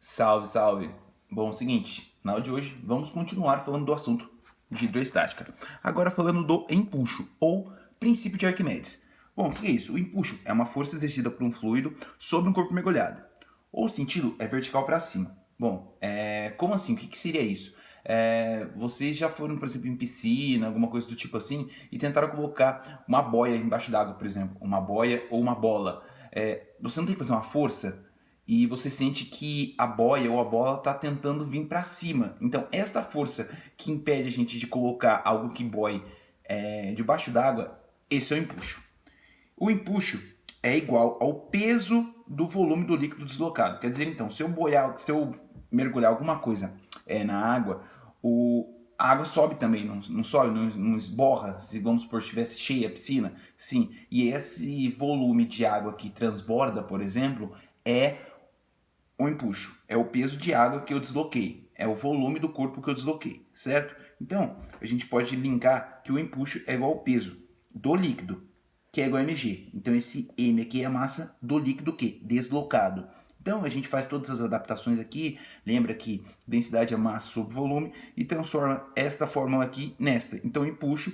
Salve, salve! Bom, seguinte, na aula de hoje vamos continuar falando do assunto de hidroestática. Agora falando do empuxo, ou princípio de Arquimedes. Bom, o que é isso? O empuxo é uma força exercida por um fluido sobre um corpo mergulhado. O sentido é vertical para cima. Bom, como assim? O que seria isso? Vocês já foram, por exemplo, em piscina, alguma coisa do tipo assim, e tentaram colocar uma boia embaixo d'água, por exemplo, uma boia ou uma bola. Você não tem que fazer uma força e você sente que a boia ou a bola está tentando vir para cima. Então, essa força que impede a gente de colocar algo que boie debaixo d'água, esse é o empuxo. O empuxo é igual ao peso do volume do líquido deslocado. Quer dizer, então, se eu mergulhar alguma coisa na água, a água sobe também, não sobe, não esborra, se vamos supor estivesse cheia a piscina, sim. E esse volume de água que transborda, por exemplo, é o empuxo. É o peso de água que eu desloquei. É o volume do corpo que eu desloquei, certo? Então, a gente pode linkar que o empuxo é igual ao peso do líquido, que é igual a mg. Então, esse m aqui é a massa do líquido que? Deslocado. Então, a gente faz todas as adaptações aqui. Lembra que densidade é massa sobre volume e transforma esta fórmula aqui nesta. Então, o empuxo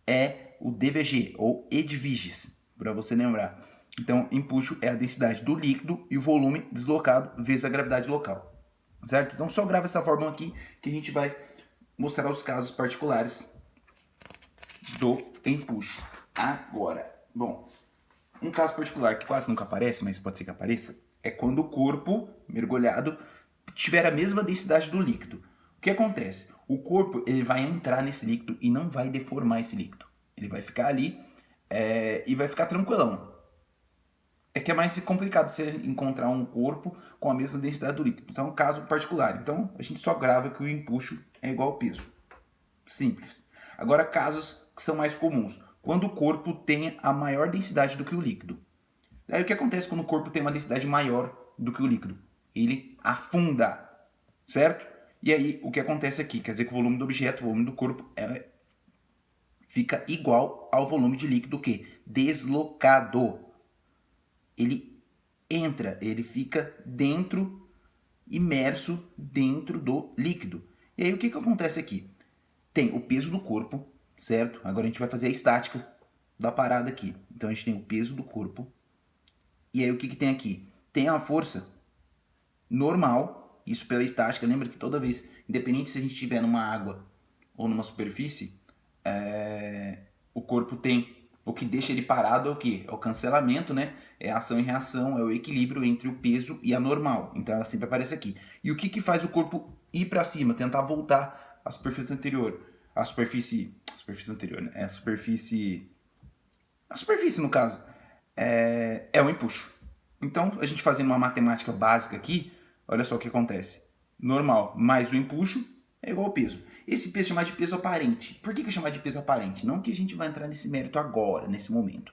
é o dvg, ou edviges, para você lembrar. Então, empuxo é a densidade do líquido e o volume deslocado vezes a gravidade local. Certo? Então, só grava essa fórmula aqui que a gente vai mostrar os casos particulares do empuxo. Agora, bom, um caso particular que quase nunca aparece, mas pode ser que apareça, é quando o corpo mergulhado tiver a mesma densidade do líquido. O que acontece? O corpo ele vai entrar nesse líquido e não vai deformar esse líquido. Ele vai ficar ali e vai ficar tranquilão. É que é mais complicado você encontrar um corpo com a mesma densidade do líquido. Então é um caso particular. Então a gente só grava que o empuxo é igual ao peso. Simples. Agora casos que são mais comuns. Quando o corpo tem a maior densidade do que o líquido. Aí o que acontece quando o corpo tem uma densidade maior do que o líquido? Ele afunda, certo? E aí o que acontece aqui? Quer dizer que o volume do objeto, o volume do corpo fica igual ao volume de líquido que? Deslocado. Ele entra, ele fica dentro, imerso dentro do líquido. E aí o que acontece aqui? Tem o peso do corpo, certo? Agora a gente vai fazer a estática da parada aqui. Então a gente tem o peso do corpo. E aí o que tem aqui? Tem a força normal, isso pela estática. Lembra que toda vez, independente se a gente estiver numa água ou numa superfície, o corpo tem. O que deixa ele parado é o quê? É o cancelamento, né? É a ação e reação, é o equilíbrio entre o peso e a normal. Então ela sempre aparece aqui. E o que faz o corpo ir para cima, tentar voltar à superfície anterior? A superfície anterior, né? A superfície no caso é o empuxo. Então a gente fazendo uma matemática básica aqui, olha só o que acontece. Normal mais o empuxo é igual ao peso. Esse peso é chamado de peso aparente. Por que é chamado de peso aparente? Não que a gente vai entrar nesse mérito agora, nesse momento.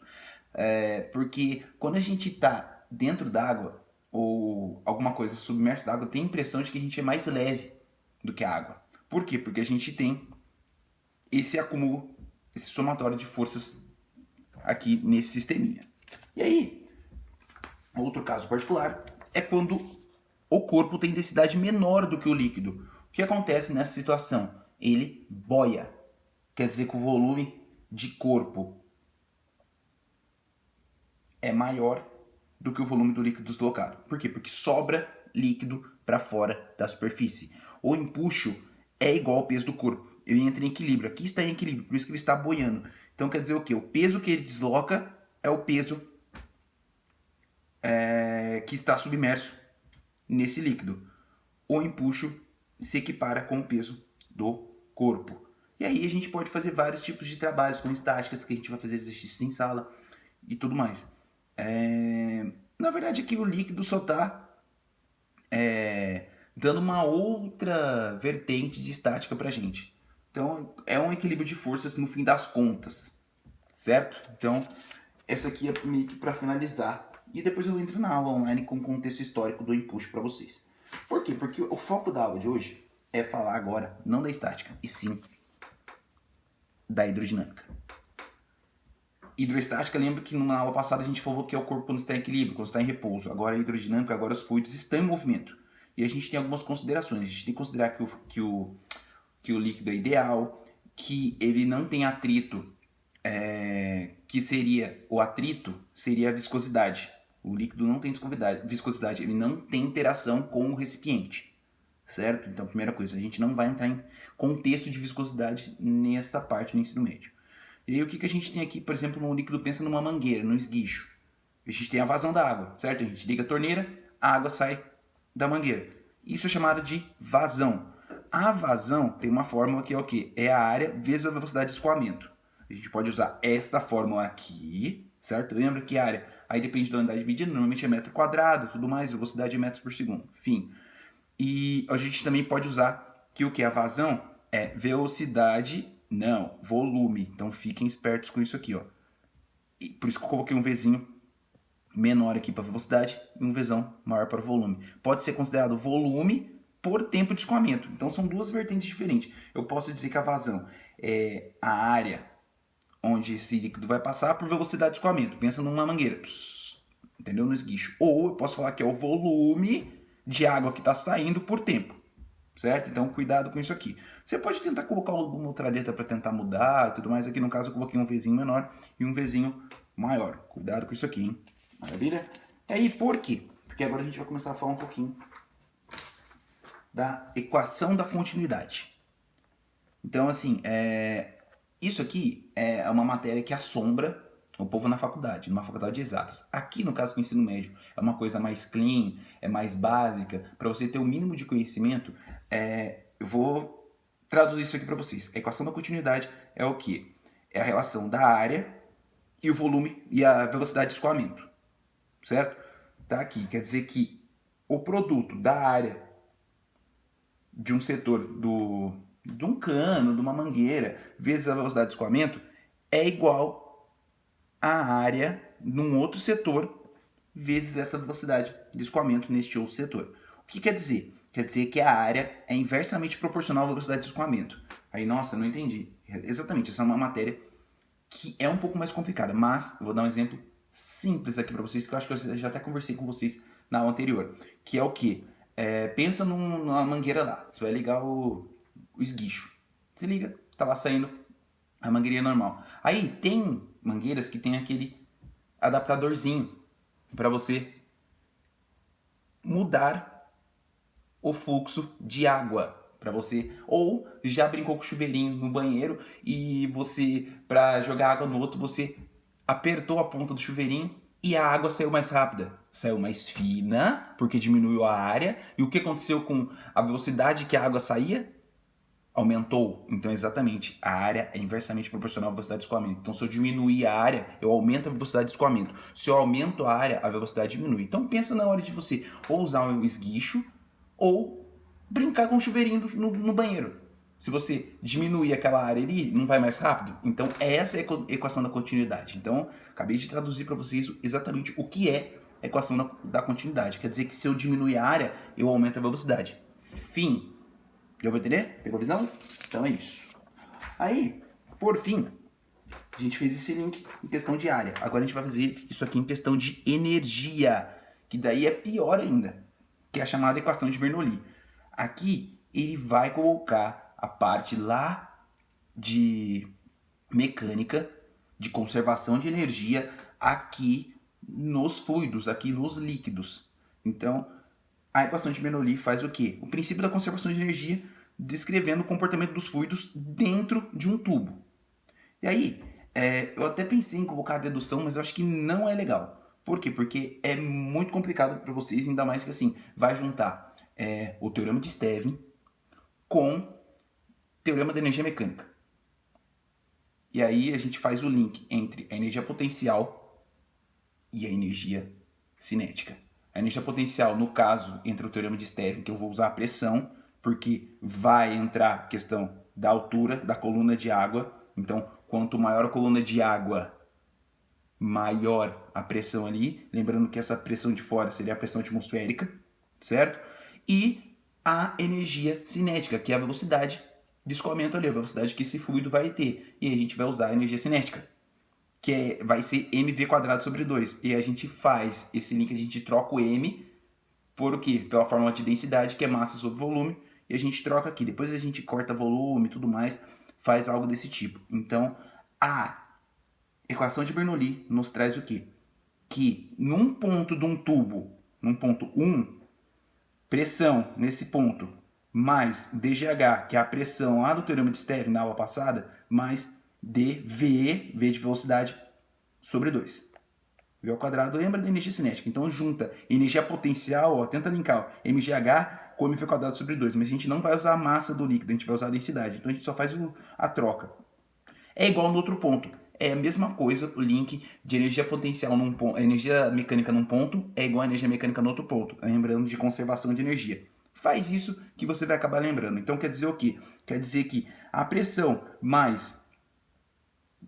Porque quando a gente está dentro d'água ou alguma coisa submersa d'água, tem a impressão de que a gente é mais leve do que a água. Por quê? Porque a gente tem esse acúmulo, esse somatório de forças aqui nesse sisteminha. E aí, outro caso particular é quando o corpo tem densidade menor do que o líquido. O que acontece nessa situação? Ele boia. Quer dizer que o volume de corpo é maior do que o volume do líquido deslocado. Por quê? Porque sobra líquido para fora da superfície. O empuxo é igual ao peso do corpo. Ele entra em equilíbrio. Aqui está em equilíbrio, por isso que ele está boiando. Então quer dizer o quê? O peso que ele desloca é o peso que está submerso nesse líquido. O empuxo se equipara com o peso do corpo. E aí a gente pode fazer vários tipos de trabalhos com estáticas, que a gente vai fazer exercícios em sala e tudo mais. Na verdade aqui o líquido só está dando uma outra vertente de estática pra gente. Então é um equilíbrio de forças no fim das contas, certo? Então essa aqui é meio que para finalizar. E depois eu entro na aula online com o contexto histórico do empuxo para vocês. Por quê? Porque o foco da aula de hoje é falar agora, não da estática, e sim da hidrodinâmica. Hidroestática, lembra que na aula passada a gente falou que é o corpo quando está em equilíbrio, quando está em repouso. Agora a hidrodinâmica, agora os fluidos estão em movimento. E a gente tem algumas considerações. A gente tem que considerar que o líquido é ideal, que ele não tem atrito, que seria, o atrito seria a viscosidade. O líquido não tem viscosidade, ele não tem interação com o recipiente, certo? Então, primeira coisa, a gente não vai entrar em contexto de viscosidade nessa parte do ensino médio. E aí, o que a gente tem aqui, por exemplo, no líquido, pensa numa mangueira, no esguicho. A gente tem a vazão da água, certo? A gente liga a torneira, a água sai da mangueira. Isso é chamado de vazão. A vazão tem uma fórmula que é o quê? É a área vezes a velocidade de escoamento. A gente pode usar esta fórmula aqui, certo? Lembra que a área, aí depende da unidade medida, normalmente é metro quadrado, tudo mais, velocidade é metros por segundo, enfim. E a gente também pode usar que o que? A vazão é velocidade, não, volume. Então fiquem espertos com isso aqui, ó. E por isso que eu coloquei um Vzinho menor aqui para velocidade e um Vzão maior para volume. Pode ser considerado volume por tempo de escoamento. Então são duas vertentes diferentes. Eu posso dizer que a vazão é a área onde esse líquido vai passar por velocidade de escoamento. Pensa numa mangueira, entendeu? No esguicho. Ou eu posso falar que é o volume de água que está saindo por tempo, certo? Então cuidado com isso aqui. Você pode tentar colocar alguma outra letra para tentar mudar e tudo mais. Aqui no caso eu coloquei um Vzinho menor e um Vzinho maior. Cuidado com isso aqui, hein? Maravilha? E aí, por quê? Porque agora a gente vai começar a falar um pouquinho da equação da continuidade. Então, assim, isso aqui é uma matéria que assombra o povo na faculdade, numa faculdade de exatas. Aqui, no caso do ensino médio, é uma coisa mais clean, é mais básica. Para você ter o mínimo de conhecimento, eu vou traduzir isso aqui para vocês. A equação da continuidade é o quê? É a relação da área e o volume e a velocidade de escoamento. Certo? Tá aqui. Quer dizer que o produto da área de um setor, de um cano, de uma mangueira, vezes a velocidade de escoamento, é igual à área num outro setor, vezes essa velocidade de escoamento neste outro setor. O que quer dizer? Quer dizer que a área é inversamente proporcional à velocidade de escoamento. Aí, nossa, não entendi. Exatamente, essa é uma matéria que é um pouco mais complicada, mas eu vou dar um exemplo simples aqui para vocês, que eu acho que eu já até conversei com vocês na aula anterior, que é o que? Pensa numa mangueira lá, você vai ligar o esguicho. Você liga, tá lá saindo a mangueirinha normal. Aí tem mangueiras que tem aquele adaptadorzinho para você mudar o fluxo de água para você, ou já brincou com o chuveirinho no banheiro e você, para jogar água no outro, você apertou a ponta do chuveirinho e a água saiu mais rápida, saiu mais fina, porque diminuiu a área. E o que aconteceu com a velocidade que a água saía? Aumentou. Então, exatamente, a área é inversamente proporcional à velocidade de escoamento. Então, se eu diminuir a área, eu aumento a velocidade de escoamento. Se eu aumento a área, a velocidade diminui. Então, pensa na hora de você ou usar um esguicho ou brincar com o chuveirinho no banheiro. Se você diminuir aquela área ali, não vai mais rápido? Então, essa é a equação da continuidade. Então, acabei de traduzir para vocês exatamente o que é a equação da continuidade. Quer dizer que se eu diminuir a área, eu aumento a velocidade. Fim. Deu para entender? Pegou a visão? Então é isso. Aí, por fim, a gente fez esse link em questão de área. Agora a gente vai fazer isso aqui em questão de energia, que daí é pior ainda, que é a chamada equação de Bernoulli. Aqui, ele vai colocar a parte lá de mecânica, de conservação de energia, aqui nos fluidos, aqui nos líquidos. Então, a equação de Bernoulli faz o quê? O princípio da conservação de energia, descrevendo o comportamento dos fluidos dentro de um tubo. E aí, eu até pensei em colocar a dedução, mas eu acho que não é legal. Por quê? Porque é muito complicado para vocês, ainda mais que assim, vai juntar o teorema de Stevin com o teorema da energia mecânica. E aí a gente faz o link entre a energia potencial e a energia cinética. A energia potencial, no caso, entre o teorema de Stevin, que eu vou usar a pressão, porque vai entrar a questão da altura da coluna de água. Então, quanto maior a coluna de água, maior a pressão ali. Lembrando que essa pressão de fora seria a pressão atmosférica, certo? E a energia cinética, que é a velocidade de escoamento ali, a velocidade que esse fluido vai ter. E aí a gente vai usar a energia cinética, que vai ser mv² sobre 2. E a gente faz esse link, a gente troca o m por o quê? Pela fórmula de densidade, que é massa sobre volume, e a gente troca aqui. Depois a gente corta volume e tudo mais, faz algo desse tipo. Então, a equação de Bernoulli nos traz o quê? Que num ponto de um tubo, num ponto 1, pressão nesse ponto, mais dGH, que é a pressão lá do teorema de Stevens na aula passada, mais dV, V de velocidade, sobre 2. V ao quadrado lembra da energia cinética. Então junta energia potencial, ó, tenta linkar ó, mgh com mv quadrado sobre 2. Mas a gente não vai usar a massa do líquido, a gente vai usar a densidade. Então a gente só faz a troca. É igual no outro ponto. É a mesma coisa, o link de energia potencial num ponto, energia mecânica num ponto é igual a energia mecânica no outro ponto. Lembrando de conservação de energia. Faz isso que você vai acabar lembrando. Então quer dizer o quê? Quer dizer que a pressão mais...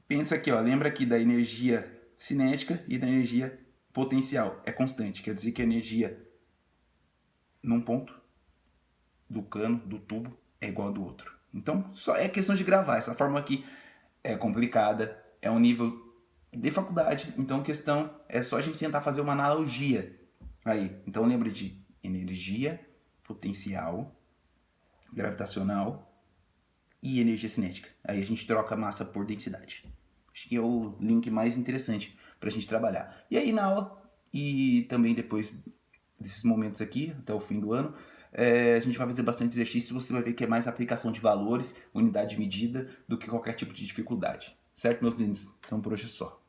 Pensa aqui, ó, lembra aqui da energia cinética e da energia potencial. É constante, quer dizer que a energia num ponto do cano, do tubo, é igual ao do outro. Então, só é questão de gravar. Essa fórmula aqui é complicada, é um nível de faculdade, então a questão é só a gente tentar fazer uma analogia aí. Então lembra de energia potencial, gravitacional e energia cinética. Aí a gente troca massa por densidade. Acho que é o link mais interessante para a gente trabalhar. E aí na aula, e também depois desses momentos aqui, até o fim do ano, a gente vai fazer bastante exercício, você vai ver que é mais aplicação de valores, unidade de medida, do que qualquer tipo de dificuldade. Certo, meus lindos? Então por hoje é só.